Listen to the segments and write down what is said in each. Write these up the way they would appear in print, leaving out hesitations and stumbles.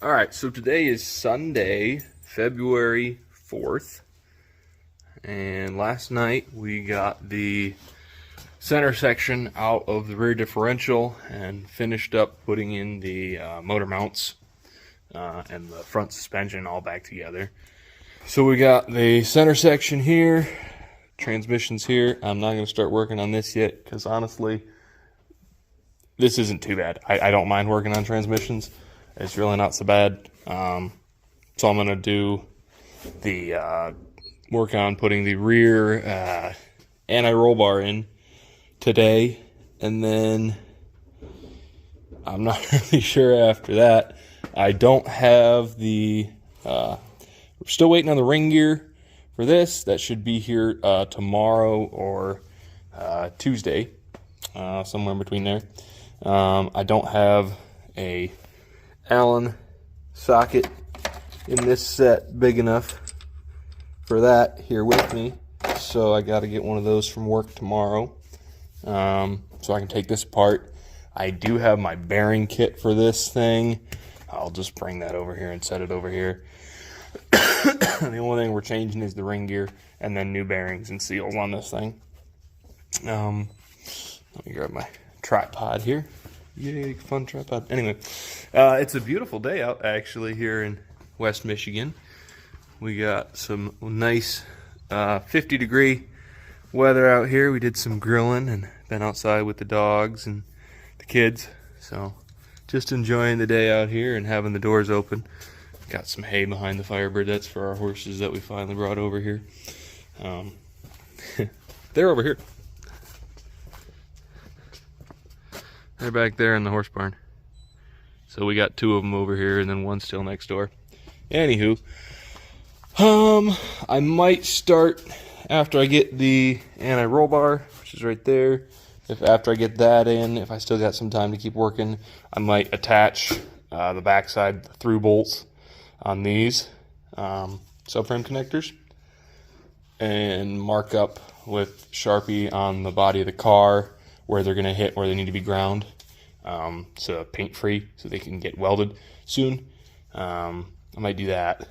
Alright, so today is Sunday, February 4th, and last night we got the center section out of the rear differential and finished up putting in the motor mounts and the front suspension all back together. So we got the center section here, transmissions here. I'm not going to start working on this yet because honestly, this isn't too bad. I don't mind working on transmissions. It's really not so bad. So I'm going to do the work on putting the rear anti-roll bar in today, and then I'm not really sure after that. I don't have the we're still waiting on the ring gear for this. That should be here tomorrow or Tuesday, somewhere in between there. I don't have a Allen socket in this set big enough for that here with me, so I got to get one of those from work tomorrow, so I can take this apart. I do have my bearing kit for this thing. I'll just bring that over here and set it over here. The only thing we're changing is the ring gear and then new bearings and seals on this thing. Let me grab my tripod here. Yay, fun tripod. Anyway, it's a beautiful day out actually here in West Michigan. We got some nice 50-degree weather out here. We did some grilling and been outside with the dogs and the kids. So just enjoying the day out here and having the doors open. Got some hay behind the Firebird. That's for our horses that we finally brought over here. They're over here. They're back there in the horse barn. So we got two of them over here and then one still next door. Anywho, I might start after I get the anti-roll bar, which is right there. If after I get that in, if I still got some time to keep working, I might attach the backside through bolts on these subframe connectors and mark up with Sharpie on the body of the car where they're going to hit, where they need to be ground, so paint free, so they can get welded soon. I might do that.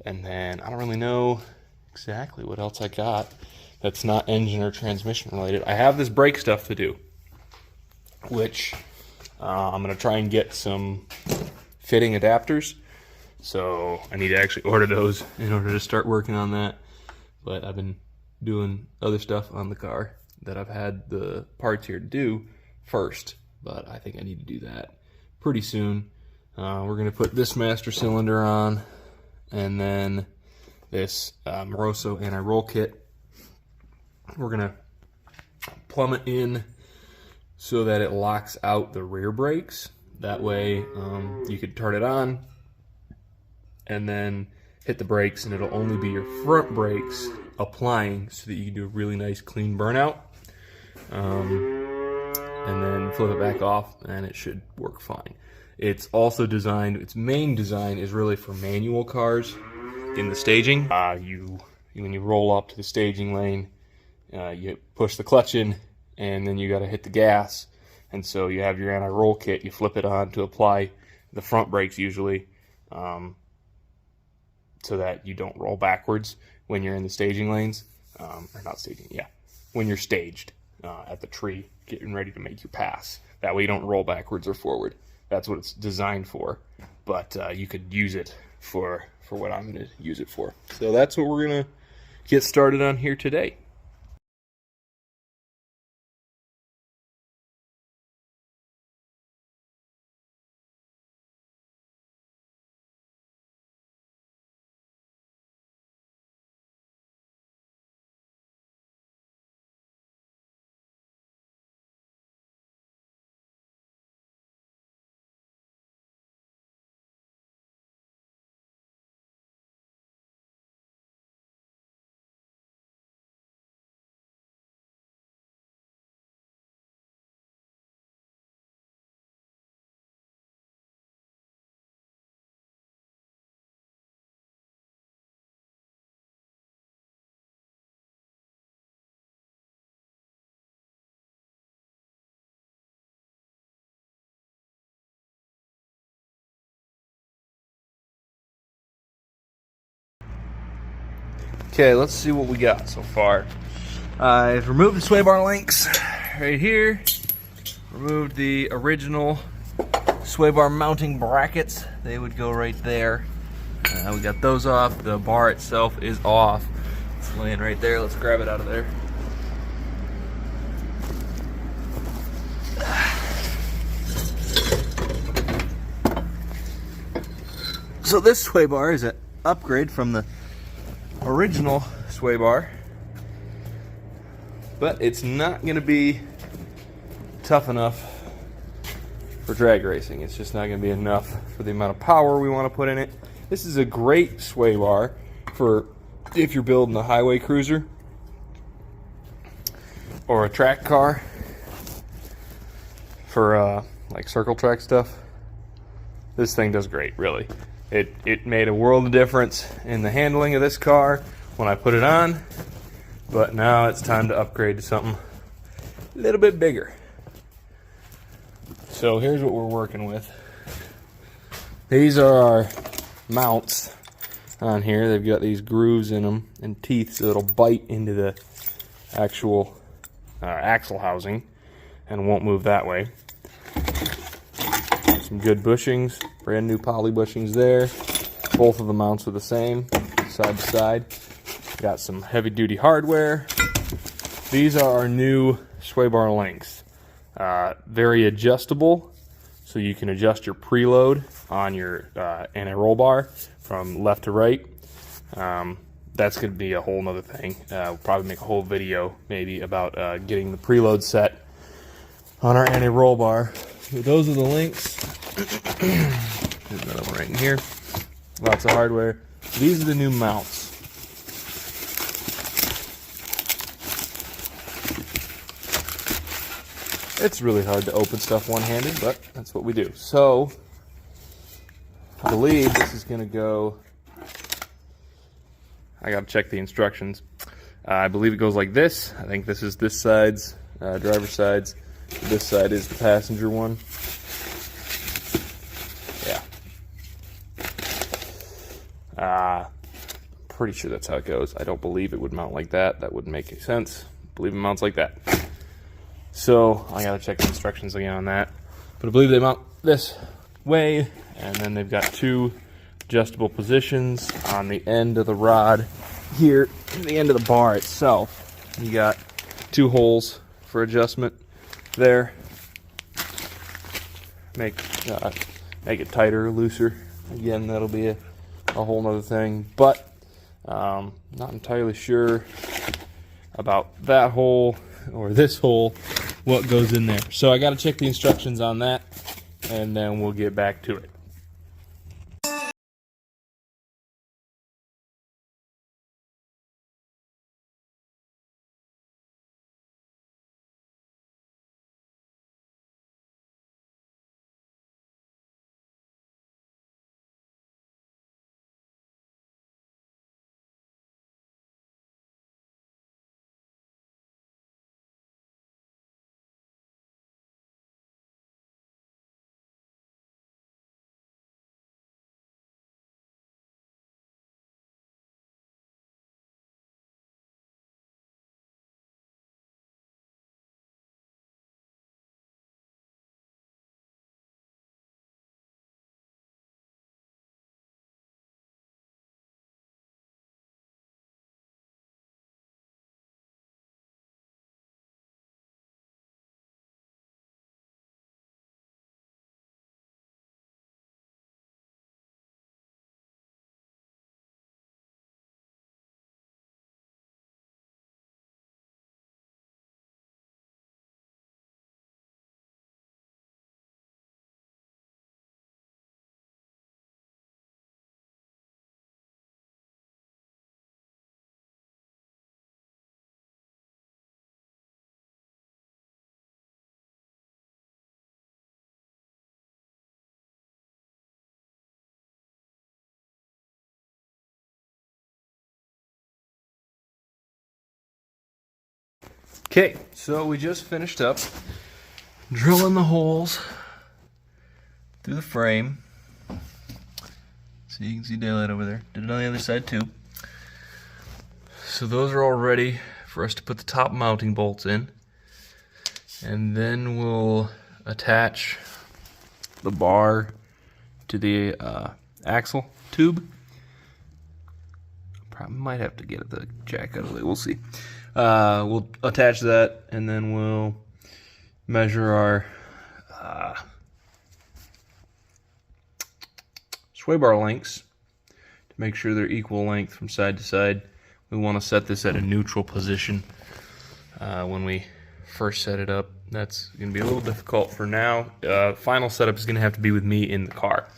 And then I don't really know exactly what else I got that's not engine or transmission related. I have this brake stuff to do, which I'm going to try and get some fitting adapters. So I need to actually order those in order to start working on that. But I've been doing other stuff on the car that I've had the parts here to do first, but I think I need to do that pretty soon. We're going to put this master cylinder on, and then this Moroso anti-roll kit. We're going to plumb it in so that it locks out the rear brakes. That way you could turn it on and then hit the brakes, and it'll only be your front brakes applying so that you can do a really nice clean burnout, and then flip it back off and it should work fine. It's also designed, its main design is really for manual cars in the staging. When you roll up to the staging lane, you push the clutch in and then you got to hit the gas, and so you have your anti-roll kit, you flip it on to apply the front brakes usually, so that you don't roll backwards when you're in the staging lanes, or not staging, yeah, when you're staged at the tree, getting ready to make your pass. That way you don't roll backwards or forward. That's what it's designed for, but you could use it for what I'm going to use it for. So that's what we're going to get started on here today. Okay, let's see what we got so far. I've removed the sway bar links right here. Removed the original sway bar mounting brackets. They would go right there. We got those off. The bar itself is off. It's laying right there. Let's grab it out of there. So this sway bar is an upgrade from the original sway bar, but it's not going to be tough enough for drag racing. It's just not going to be enough for the amount of power we want to put in it. This is a great sway bar for if you're building a highway cruiser or a track car for like circle track stuff. This thing does great, really. It made a world of difference in the handling of this car when I put it on, but now it's time to upgrade to something a little bit bigger. So here's what we're working with. These are our mounts on here. They've got these grooves in them and teeth so it'll bite into the actual axle housing and won't move that way. Some good bushings, brand new poly bushings there. Both of the mounts are the same, side to side. Got some heavy duty hardware. These are our new sway bar lengths. Very adjustable, so you can adjust your preload on your anti-roll bar from left to right. That's going to be a whole nother thing. We'll probably make a whole video maybe about getting the preload set on our anti-roll bar. So those are the links. There's another one right in here. Lots of hardware. These are the new mounts. It's really hard to open stuff one-handed, but that's what we do. So, I believe this is going to go... I got to check the instructions. I believe it goes like this. I think this is this side's driver's side's. This side is the passenger one. Yeah. Pretty sure that's how it goes. I don't believe it would mount like that. That wouldn't make any sense. I believe it mounts like that. So I gotta check the instructions again on that. But I believe they mount this way, and then they've got two adjustable positions on the end of the rod here, the end of the bar itself. You got two holes for adjustment there. Make it tighter or looser. Again, that'll be a whole nother thing. But not entirely sure about that hole or this hole, what goes in there. So I got to check the instructions on that, and then we'll get back to it. Okay, so we just finished up drilling the holes through the frame. So you can see daylight over there. Did it on the other side too. So those are all ready for us to put the top mounting bolts in. And then we'll attach the bar to the axle tube. Probably might have to get the jack out of it. We'll see. We'll attach that, and then we'll measure our sway bar lengths to make sure they're equal length from side to side. We want to set this at a neutral position when we first set it up. That's going to be a little difficult for now. Final setup is going to have to be with me in the car,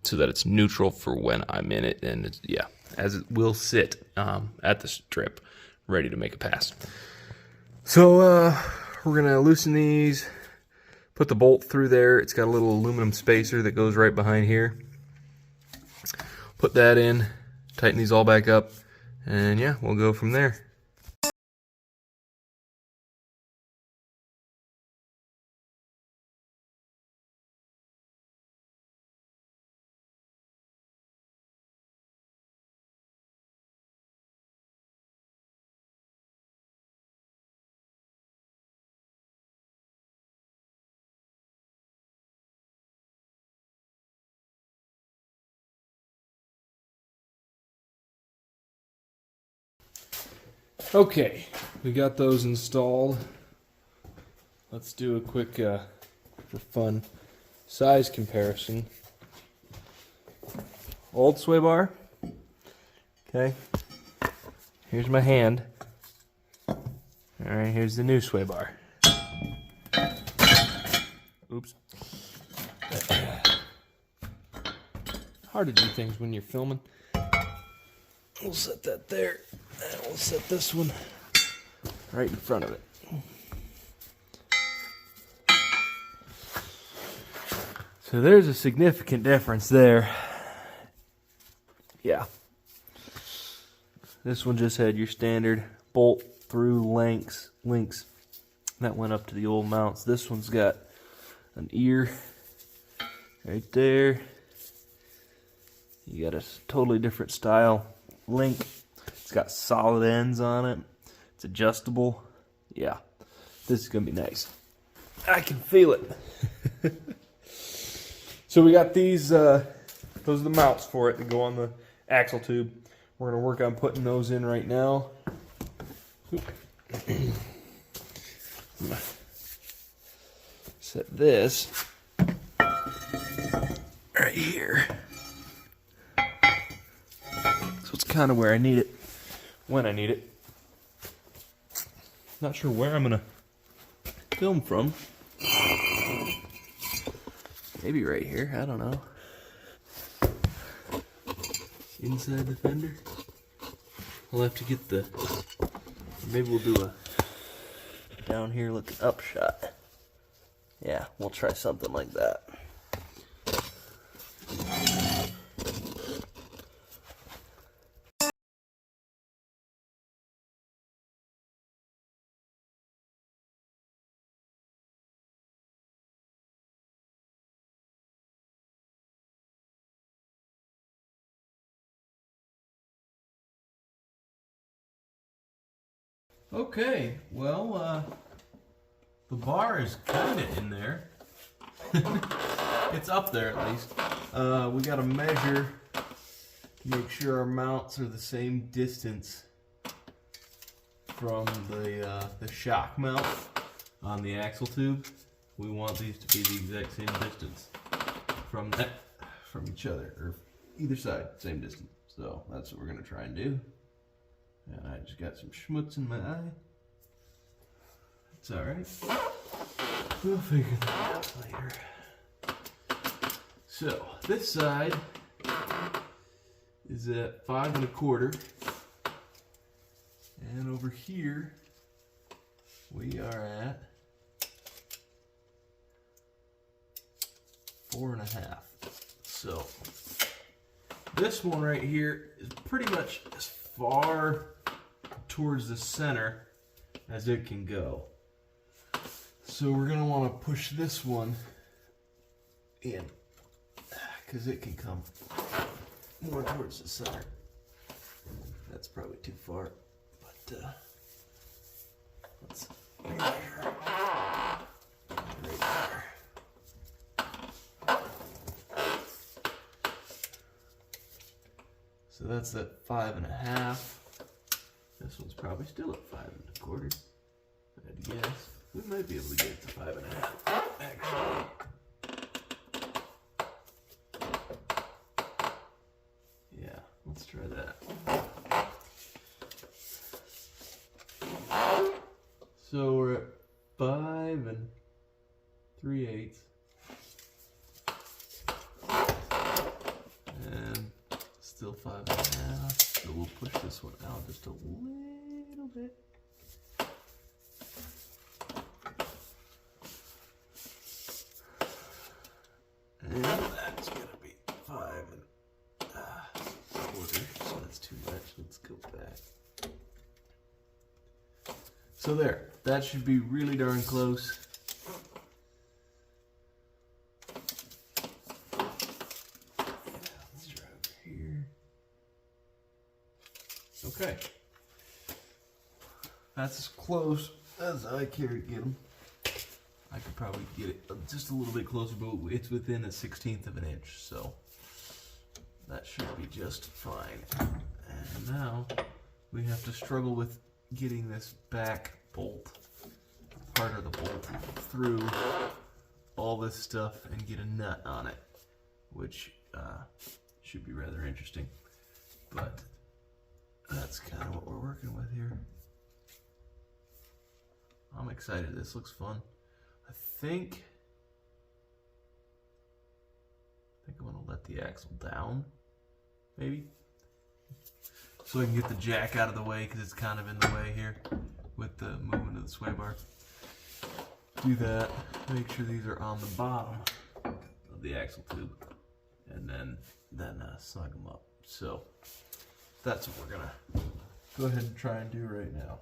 so that it's neutral for when I'm in it, and it's, yeah, as it will sit at the strip, ready to make a pass. So we're going to loosen these, put the bolt through there. It's got a little aluminum spacer that goes right behind here. Put that in, tighten these all back up, and yeah, we'll go from there. Okay, we got those installed. Let's do a quick, for fun, size comparison. Old sway bar. Okay. Here's my hand. Alright, here's the new sway bar. Oops. Hard to do things when you're filming. We'll set that there. And we'll set this one right in front of it. So there's a significant difference there. Yeah. This one just had your standard bolt through links. That went up to the old mounts. This one's got an ear right there. You got a totally different style link. It's got solid ends on it. It's adjustable. Yeah, this is gonna be nice. I can feel it. So we got these, those are the mounts for it that go on the axle tube. We're gonna work on putting those in right now. Set this right here. So it's kind of where I need it, when I need it. Not sure where I'm gonna film from. Maybe right here, I don't know. Inside the fender. I'll have to get the, maybe we'll do a down here looking up shot. Yeah, we'll try something like that. Okay, well, the bar is kind of in there. It's up there at least. We got to measure to make sure our mounts are the same distance from the shock mount on the axle tube. We want these to be the exact same distance from each other, or either side, same distance. So that's what we're gonna try and do. And I just got some schmutz in my eye. It's alright. We'll figure that out later. So, this side is at 5 1/4. And over here, we are at 4 1/2. So, this one right here is pretty much as far towards the center as it can go. So we're going to want to push this one in because it can come more towards the center. that's probably too far, but let's measure right there. So that's at 5.5. This one's probably still at 5.25. I'd guess we might be able to get it to 5.5. Actually. Yeah, let's try that. So we're at 5 3/8. And still 5.5. So we'll push this one out just a little bit. And that's gonna be 5.25. So that's too much. Let's go back. So there, that should be really darn close. Let's try over here. Okay. That's as close as I care to get them. I could probably get it just a little bit closer, but it's within 1/16 of an inch, so that should be just fine. And now we have to struggle with getting this back bolt, part of the bolt, through all this stuff and get a nut on it, which should be rather interesting. But that's kind of what we're working with here. I'm excited. This looks fun. I think I'm gonna let the axle down, maybe, so I can get the jack out of the way because it's kind of in the way here with the movement of the sway bar. Do that. Make sure these are on the bottom of the axle tube, and then snug them up. So that's what we're gonna go ahead and try and do right now.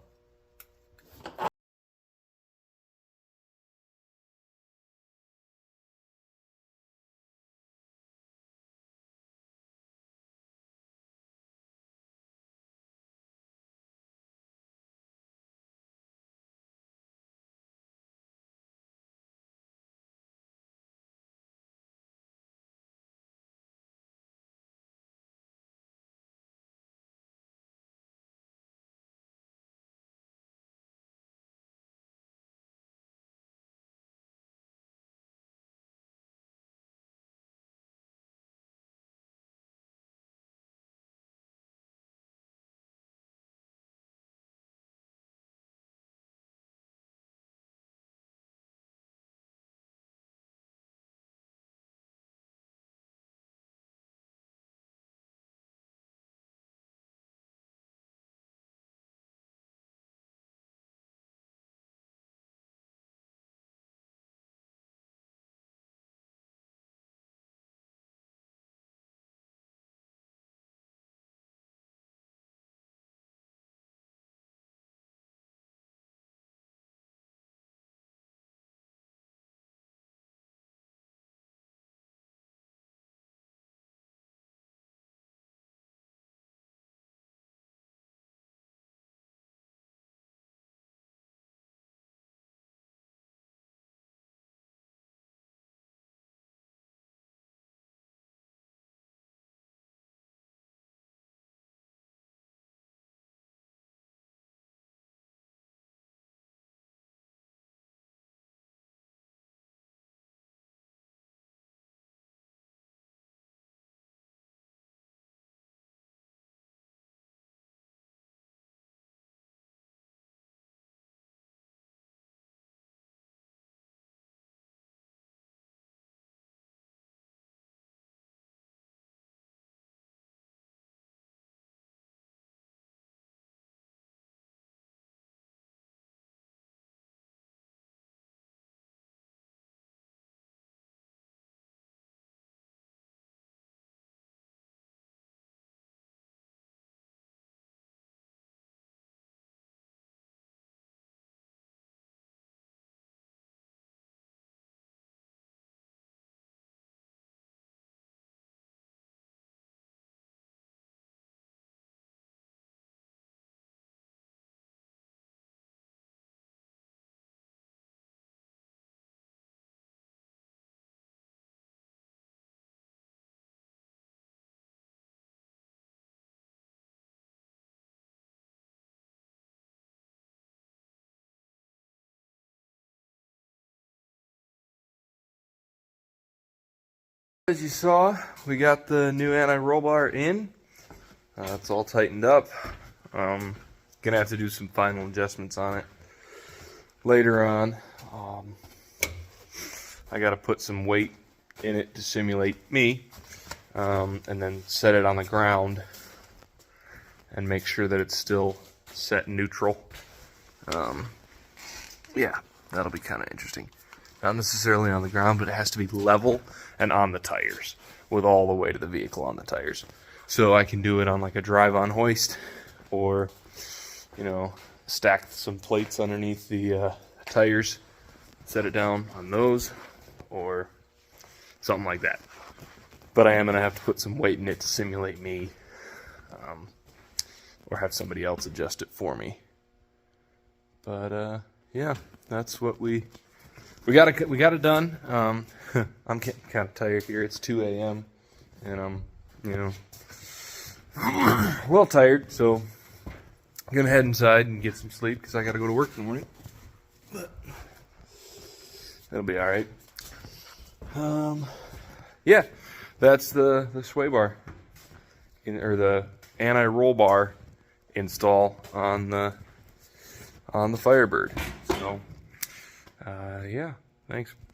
As you saw, we got the new anti-roll bar in. It's all tightened up. Gonna have to do some final adjustments on it later on. I gotta put some weight in it to simulate me, and then set it on the ground and make sure that it's still set neutral. Yeah, that'll be kind of interesting. Not necessarily on the ground, but it has to be level and on the tires, with all the weight of the vehicle on the tires. So I can do it on like a drive-on hoist, or, you know, stack some plates underneath the tires, set it down on those, or something like that. But I am going to have to put some weight in it to simulate me, or have somebody else adjust it for me. But yeah, that's what we got it done. I'm getting kind of tired here. It's 2 a.m. and I'm, you know, a little tired, so I'm gonna head inside and get some sleep because I got to go to work in the morning. But it'll be all right. Yeah, that's the sway bar, or the anti-roll bar install on the Firebird. So yeah, thanks.